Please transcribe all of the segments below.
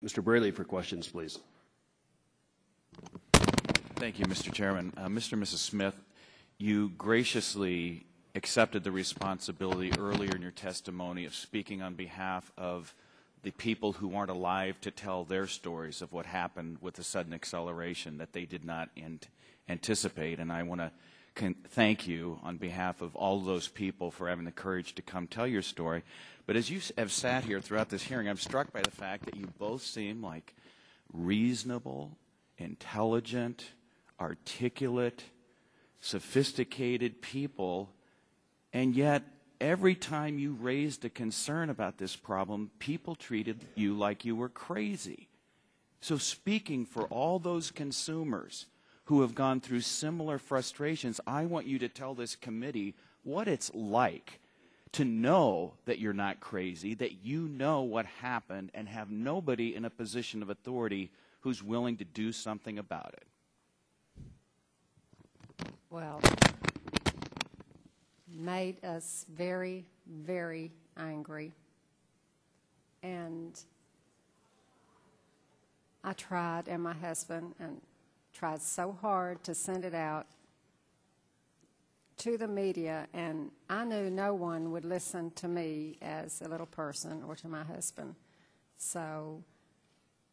Mr. Braley for questions, please. Thank you, Mr. Chairman. Mr. and Mrs. Smith, you graciously accepted the responsibility earlier in your testimony of speaking on behalf of the people who aren't alive to tell their stories of what happened with the sudden acceleration that they did not anticipate. And I want to thank you on behalf of all those people for having the courage to come tell your story. But as you have sat here throughout this hearing, I'm struck by the fact that you both seem like reasonable, intelligent, articulate, sophisticated people, and yet every time you raised a concern about this problem, people treated you like you were crazy. So speaking for all those consumers who have gone through similar frustrations, I want you to tell this committee what it's like to know that you're not crazy, that you know what happened, and have nobody in a position of authority who's willing to do something about it. Well, made us very, very angry. And I tried, and my husband, and tried so hard to send it out to the media, and I knew no one would listen to me as a little person or to my husband. So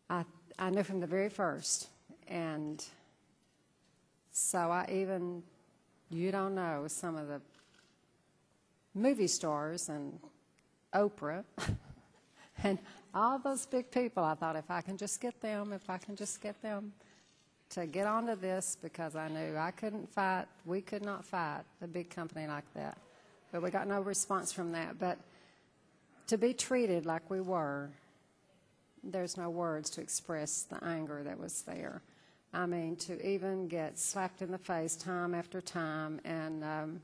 I knew from the very first. And so I even, you don't know, some of the movie stars and Oprah and all those big people, I thought if I can just get them to get onto this, because I knew I couldn't fight, we could not fight a big company like that. But we got no response from that. But to be treated like we were, there's no words to express the anger that was there. I mean, to even get slapped in the face time after time, and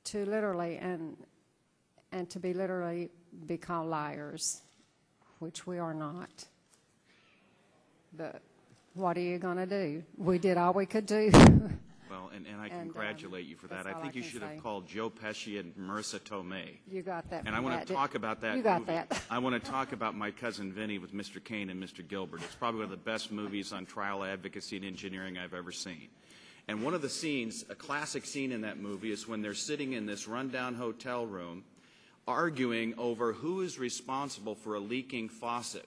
to literally, and to be literally be called liars, which we are not. But what are you going to do? We did all we could do. Well, and I congratulate you for that. I think you should have called Joe Pesci and Marissa Tomei. You got that. And I want to talk about that You got movie. that. I want to talk about My Cousin Vinny with Mr. Kane and Mr. Gilbert. It's probably one of the best movies on trial advocacy and engineering I've ever seen. And one of the scenes, a classic scene in that movie, is when they're sitting in this rundown hotel room arguing over who is responsible for a leaking faucet.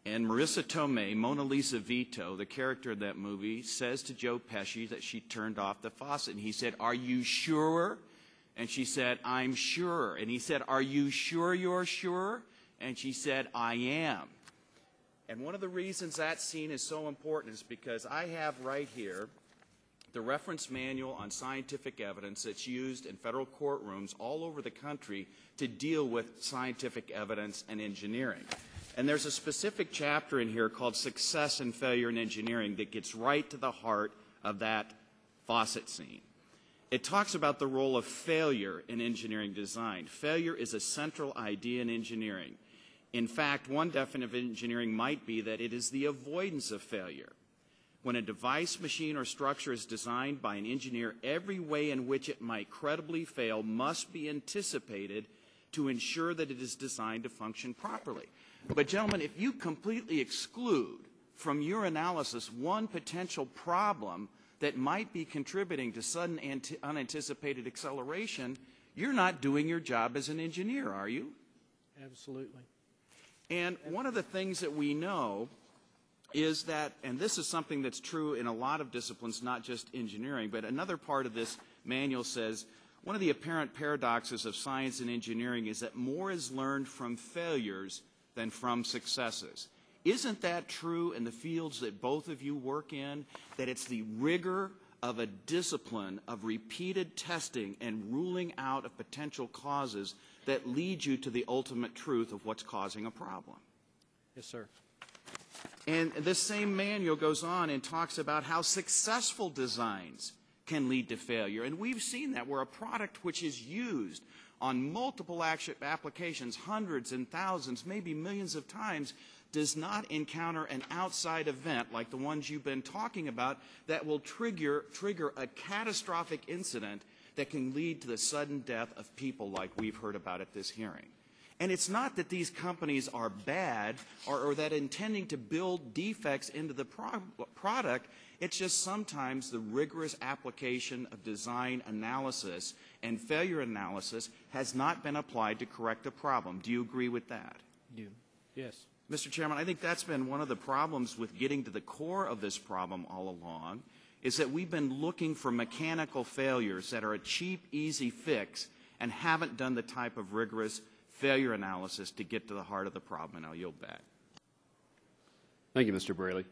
And Marissa Tomei, Mona Lisa Vito, the character in that movie, says to Joe Pesci that she turned off the faucet. And he said, "Are you sure?" And she said, "I'm sure." And he said, "Are you sure you're sure?" And she said, "I am." And one of the reasons that scene is so important is because I have right here the reference manual on scientific evidence that's used in federal courtrooms all over the country to deal with scientific evidence and engineering. And there's a specific chapter in here called Success and Failure in Engineering that gets right to the heart of that faucet scene. It talks about the role of failure in engineering design. Failure is a central idea in engineering. In fact, one definition of engineering might be that it is the avoidance of failure. When a device, machine, or structure is designed by an engineer, every way in which it might credibly fail must be anticipated to ensure that it is designed to function properly. But, gentlemen, if you completely exclude from your analysis one potential problem that might be contributing to sudden unanticipated acceleration, you're not doing your job as an engineer, are you? Absolutely. And one of the things that we know is that, and this is something that's true in a lot of disciplines, not just engineering, but another part of this manual says, one of the apparent paradoxes of science and engineering is that more is learned from failures than from successes. Isn't that true in the fields that both of you work in, that it's the rigor of a discipline of repeated testing and ruling out of potential causes that lead you to the ultimate truth of what's causing a problem? Yes, sir. And this same manual goes on and talks about how successful designs can lead to failure. And we've seen that where a product which is used on multiple applications, hundreds and thousands, maybe millions of times, does not encounter an outside event like the ones you've been talking about that will trigger a catastrophic incident that can lead to the sudden death of people like we've heard about at this hearing. And it's not that these companies are bad or that intending to build defects into the product. It's just sometimes the rigorous application of design analysis and failure analysis has not been applied to correct a problem. Do you agree with that? Yes. Mr. Chairman, I think that's been one of the problems with getting to the core of this problem all along, is that we've been looking for mechanical failures that are a cheap, easy fix and haven't done the type of rigorous failure analysis to get to the heart of the problem. And I'll yield back. Thank you, Mr. Braley.